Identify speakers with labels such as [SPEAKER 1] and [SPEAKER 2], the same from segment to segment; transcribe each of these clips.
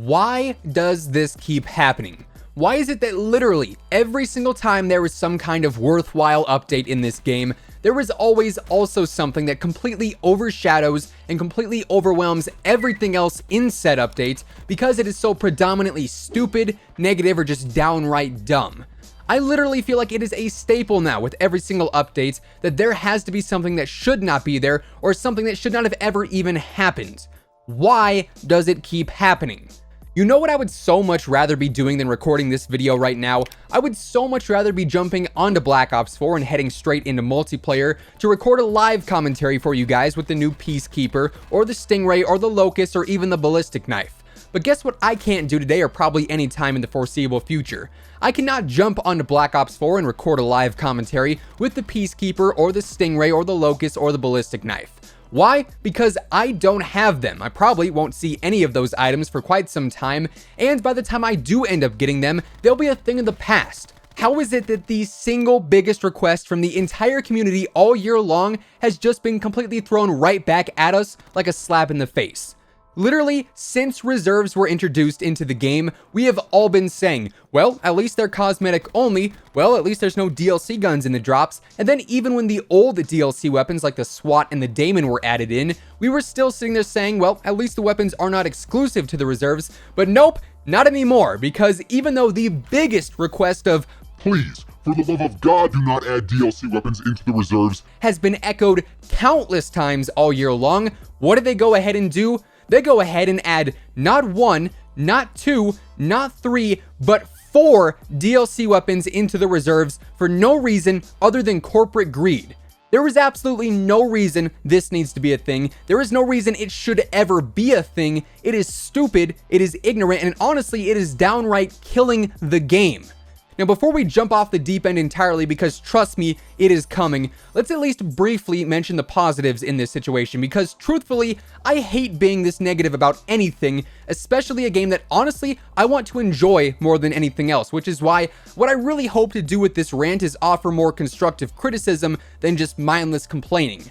[SPEAKER 1] Why does this keep happening? Why is it that literally every single time there is some kind of worthwhile update in this game, there is always also something that completely overshadows and completely overwhelms everything else in said update because it is so predominantly stupid, negative, or just downright dumb? I literally feel like it is a staple now with every single update that there has to be something that should not be there or something that should not have ever even happened. Why does it keep happening? You know what I would so much rather be doing than recording this video right now? I would so much rather be jumping onto Black Ops 4 and heading straight into multiplayer to record a live commentary for you guys with the new Peacekeeper, or the Stingray, or the Locus, or even the Ballistic Knife. But guess what I can't do today, or probably any time in the foreseeable future? I cannot jump onto Black Ops 4 and record a live commentary with the Peacekeeper, or the Stingray, or the Locus, or the Ballistic Knife. Why? Because I don't have them. I probably won't see any of those items for quite some time, and by the time I do end up getting them, they'll be a thing of the past. How is it that the single biggest request from the entire community all year long has just been completely thrown right back at us like a slap in the face? Literally, since reserves were introduced into the game, we have all been saying, well, at least they're cosmetic only, well, at least there's no DLC guns in the drops, and then even when the old DLC weapons like the SWAT and the Daemon were added in, we were still sitting there saying, well, at least the weapons are not exclusive to the reserves, but nope, not anymore, because even though the biggest request of,
[SPEAKER 2] please, for the love of God, do not add DLC weapons into the reserves,
[SPEAKER 1] has been echoed countless times all year long, what did they go ahead and do? They go ahead and add not 1, not 2, not 3, but 4 DLC weapons into the reserves for no reason other than corporate greed. There is absolutely no reason this needs to be a thing. There is no reason it should ever be a thing. It is stupid, it is ignorant, and honestly, it is downright killing the game. Now, before we jump off the deep end entirely, because trust me, it is coming, let's at least briefly mention the positives in this situation, because truthfully, I hate being this negative about anything, especially a game that honestly, I want to enjoy more than anything else, which is why what I really hope to do with this rant is offer more constructive criticism than just mindless complaining.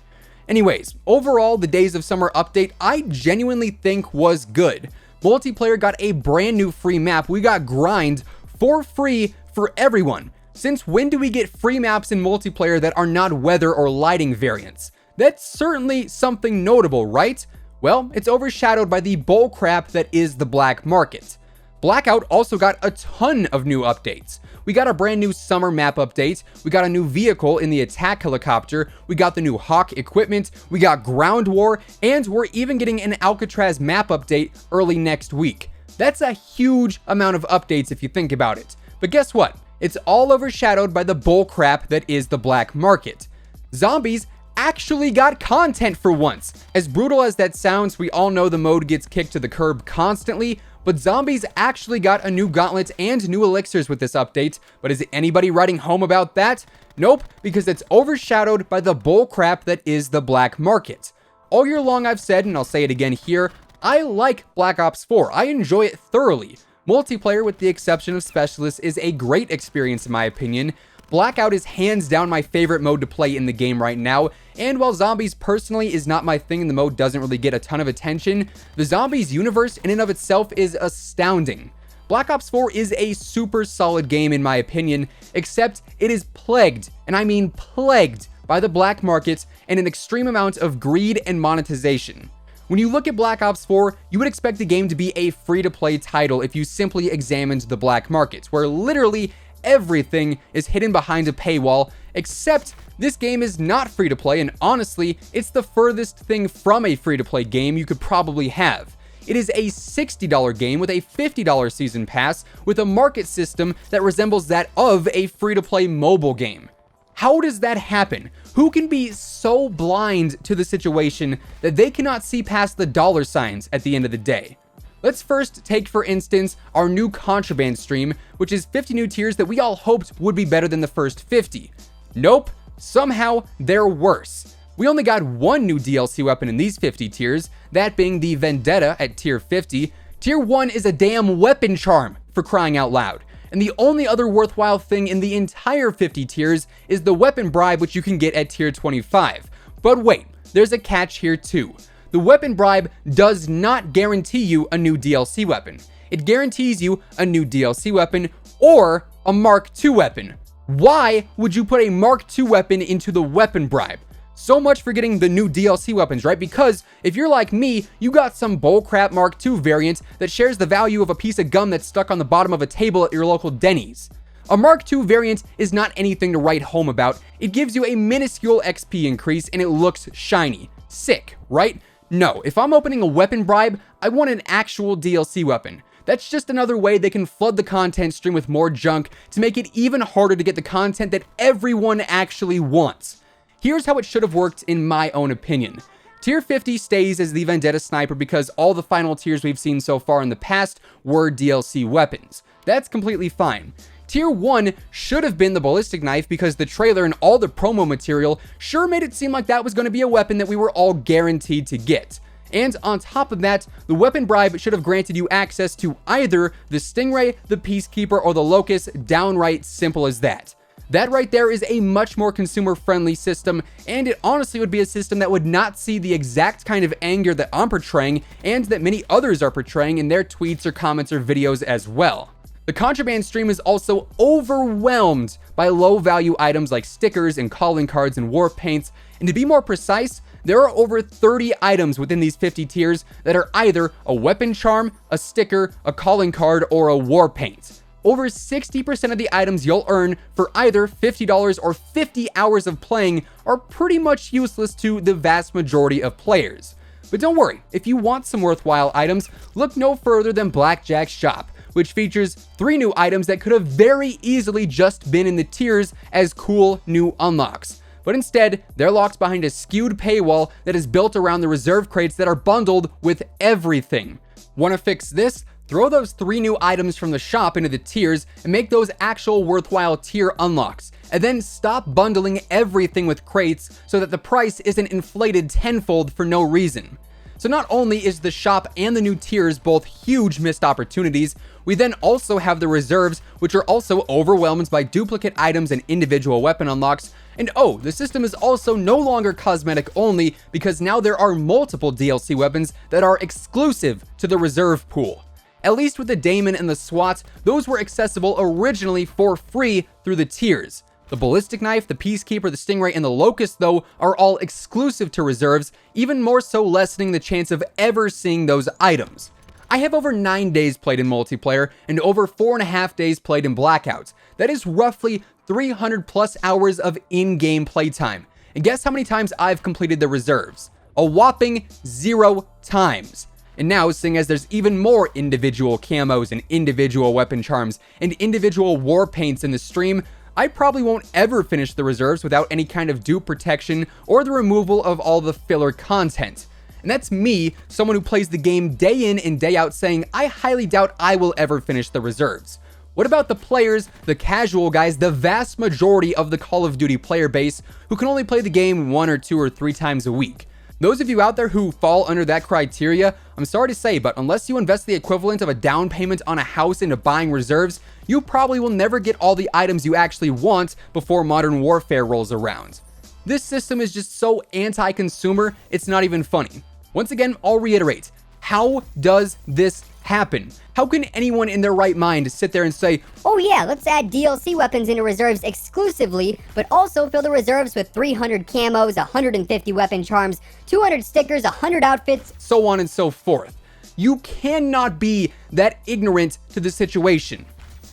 [SPEAKER 1] Anyways, overall, the Days of Summer update I genuinely think was good. Multiplayer got a brand new free map. We got Grind for free for everyone. Since when do we get free maps in multiplayer that are not weather or lighting variants? That's certainly something notable, right? Well, it's overshadowed by the bullcrap that is the black market. Blackout also got a ton of new updates. We got a brand new summer map update, we got a new vehicle in the attack helicopter, we got the new Hawk equipment, we got ground war, and we're even getting an Alcatraz map update early next week. That's a huge amount of updates if you think about it. But guess what? It's all overshadowed by the bullcrap that is the black market. Zombies actually got content for once. As brutal as that sounds, we all know the mode gets kicked to the curb constantly, but zombies actually got a new gauntlet and new elixirs with this update. But is anybody writing home about that? Nope, because it's overshadowed by the bullcrap that is the black market. All year long I've said, and I'll say it again here, I like Black Ops 4. I enjoy it thoroughly. Multiplayer, with the exception of Specialists, is a great experience in my opinion. Blackout is hands down my favorite mode to play in the game right now, and while Zombies personally is not my thing and the mode doesn't really get a ton of attention, the Zombies universe in and of itself is astounding. Black Ops 4 is a super solid game in my opinion, except it is plagued, and I mean plagued, by the black market and an extreme amount of greed and monetization. When you look at Black Ops 4, you would expect the game to be a free-to-play title if you simply examined the black market, where literally everything is hidden behind a paywall, except this game is not free-to-play, and honestly, it's the furthest thing from a free-to-play game you could probably have. It is a $60 game with a $50 season pass with a market system that resembles that of a free-to-play mobile game. How does that happen? Who can be so blind to the situation that they cannot see past the dollar signs at the end of the day? Let's first take, for instance, our new Contraband stream, which is 50 new tiers that we all hoped would be better than the first 50. Nope, somehow they're worse. We only got one new DLC weapon in these 50 tiers, that being the Vendetta at tier 50. Tier 1 is a damn weapon charm, for crying out loud. And the only other worthwhile thing in the entire 50 tiers is the weapon bribe, which you can get at tier 25. But wait, there's a catch here too. The weapon bribe does not guarantee you a new DLC weapon. It guarantees you a new DLC weapon or a Mark II weapon. Why would you put a Mark II weapon into the weapon bribe? So much for getting the new DLC weapons, right? Because if you're like me, you got some bullcrap Mark II variant that shares the value of a piece of gum that's stuck on the bottom of a table at your local Denny's. A Mark II variant is not anything to write home about. It gives you a minuscule XP increase and it looks shiny. Sick, right? No, if I'm opening a weapon bribe, I want an actual DLC weapon. That's just another way they can flood the content stream with more junk to make it even harder to get the content that everyone actually wants. Here's how it should have worked in my own opinion. Tier 50 stays as the Vendetta Sniper because all the final tiers we've seen so far in the past were DLC weapons. That's completely fine. Tier 1 should have been the Ballistic Knife because the trailer and all the promo material sure made it seem like that was going to be a weapon that we were all guaranteed to get. And on top of that, the weapon bribe should have granted you access to either the Stingray, the Peacekeeper, or the Locus, downright simple as that. That right there is a much more consumer-friendly system, and it honestly would be a system that would not see the exact kind of anger that I'm portraying and that many others are portraying in their tweets or comments or videos as well. The contraband stream is also overwhelmed by low-value items like stickers and calling cards and war paints, and to be more precise, there are over 30 items within these 50 tiers that are either a weapon charm, a sticker, a calling card, or a war paint. Over 60% of the items you'll earn for either $50 or 50 hours of playing are pretty much useless to the vast majority of players. But don't worry, if you want some worthwhile items, look no further than Blackjack's shop, which features 3 new items that could have very easily just been in the tiers as cool new unlocks. But instead, they're locked behind a skewed paywall that is built around the reserve crates that are bundled with everything. Want to fix this? Throw those 3 new items from the shop into the tiers and make those actual worthwhile tier unlocks. And then stop bundling everything with crates so that the price isn't inflated tenfold for no reason. So not only is the shop and the new tiers both huge missed opportunities, we then also have the reserves, which are also overwhelmed by duplicate items and individual weapon unlocks. And oh, the system is also no longer cosmetic only because now there are multiple DLC weapons that are exclusive to the reserve pool. At least with the Daemon and the SWAT, those were accessible originally for free through the tiers. The Ballistic Knife, the Peacekeeper, the Stingray, and the Locus, though, are all exclusive to reserves, even more so lessening the chance of ever seeing those items. I have over 9 days played in multiplayer and over 4.5 days played in Blackouts. That is roughly 300 plus hours of in-game playtime. And guess how many times I've completed the reserves? A whopping 0 times. And now, seeing as there's even more individual camos and individual weapon charms and individual war paints in the stream, I probably won't ever finish the reserves without any kind of dupe protection or the removal of all the filler content. And that's me, someone who plays the game day in and day out, saying I highly doubt I will ever finish the reserves. What about the players, the casual guys, the vast majority of the Call of Duty player base who can only play the game 1 or 2 or 3 times a week? Those of you out there who fall under that criteria, I'm sorry to say, but unless you invest the equivalent of a down payment on a house into buying reserves, you probably will never get all the items you actually want before Modern Warfare rolls around. This system is just so anti-consumer, it's not even funny. Once again, I'll reiterate, how does this happen? How can anyone in their right mind sit there and say,
[SPEAKER 3] oh yeah, let's add DLC weapons into reserves exclusively, but also fill the reserves with 300 camos, 150 weapon charms, 200 stickers, 100 outfits,
[SPEAKER 1] so on and so forth? You cannot be that ignorant to the situation.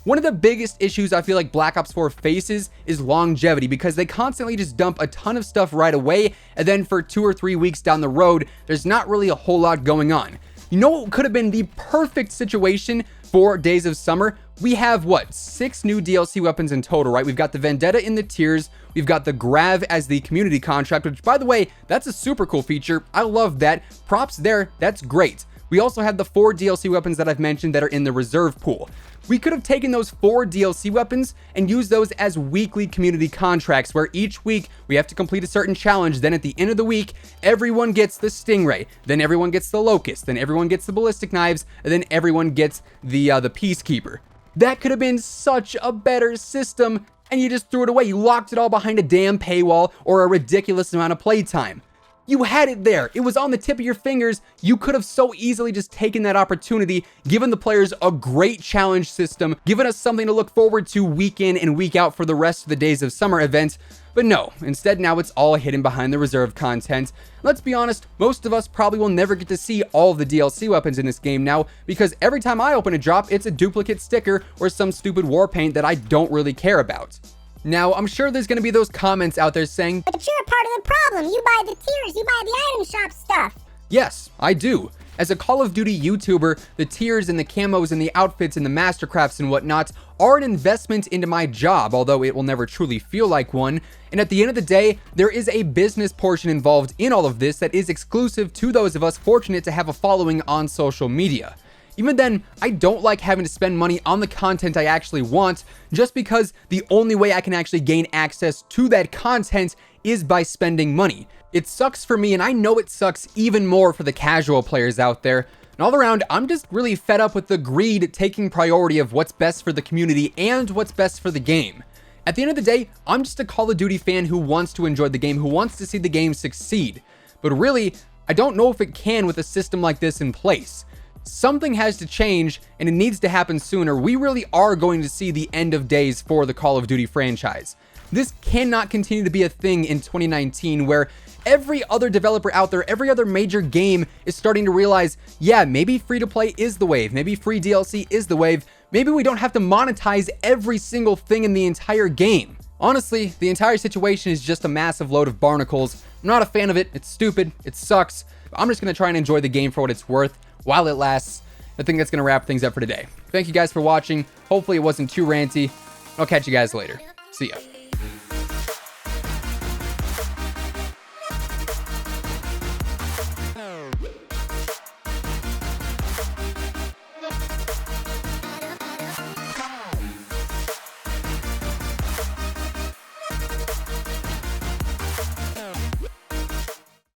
[SPEAKER 1] One of the biggest issues I feel like Black Ops 4 faces is longevity, because they constantly just dump a ton of stuff right away, and then for 2 or 3 weeks down the road, there's not really a whole lot going on. You know what could have been the perfect situation for Days of Summer? We have, 6 new DLC weapons in total, right? We've got the Vendetta in the tiers, we've got the Grav as the community contract, which, by the way, that's a super cool feature. I love that. Props there, that's great. We also have the 4 DLC weapons that I've mentioned that are in the reserve pool. We could have taken those 4 DLC weapons and used those as weekly community contracts, where each week we have to complete a certain challenge. Then at the end of the week, everyone gets the Stingray, then everyone gets the Locus, then everyone gets the Ballistic Knives, and then everyone gets the Peacekeeper. That could have been such a better system, and you just threw it away. You locked it all behind a damn paywall or a ridiculous amount of playtime. You had it there. It was on the tip of your fingers. You could have so easily just taken that opportunity, given the players a great challenge system, given us something to look forward to week in and week out for the rest of the Days of Summer event. But no, instead now it's all hidden behind the reserve content. Let's be honest, most of us probably will never get to see all of the DLC weapons in this game now, because every time I open a drop, it's a duplicate sticker or some stupid war paint that I don't really care about. Now, I'm sure there's going to be those comments out there saying,
[SPEAKER 4] "But you're a part of the problem. You buy the tiers, you buy the item shop stuff."
[SPEAKER 1] Yes, I do. As a Call of Duty YouTuber, the tiers and the camos and the outfits and the mastercrafts and whatnot are an investment into my job, although it will never truly feel like one. And at the end of the day, there is a business portion involved in all of this that is exclusive to those of us fortunate to have a following on social media. Even then, I don't like having to spend money on the content I actually want, just because the only way I can actually gain access to that content is by spending money. It sucks for me, and I know it sucks even more for the casual players out there. And all around, I'm just really fed up with the greed taking priority of what's best for the community and what's best for the game. At the end of the day, I'm just a Call of Duty fan who wants to enjoy the game, who wants to see the game succeed. But really, I don't know if it can with a system like this in place. Something has to change, and it needs to happen sooner. We really are going to see the end of days for the Call of Duty franchise. This cannot continue to be a thing in 2019 where every other developer out there, every other major game is starting to realize, yeah, maybe free-to-play is the wave, maybe free DLC is the wave, maybe we don't have to monetize every single thing in the entire game. Honestly, the entire situation is just a massive load of barnacles. I'm not a fan of it, it's stupid, it sucks. I'm just gonna try and enjoy the game for what it's worth while it lasts. I think that's gonna wrap things up for today. Thank you guys for watching. Hopefully it wasn't too ranty. I'll catch you guys later. See ya.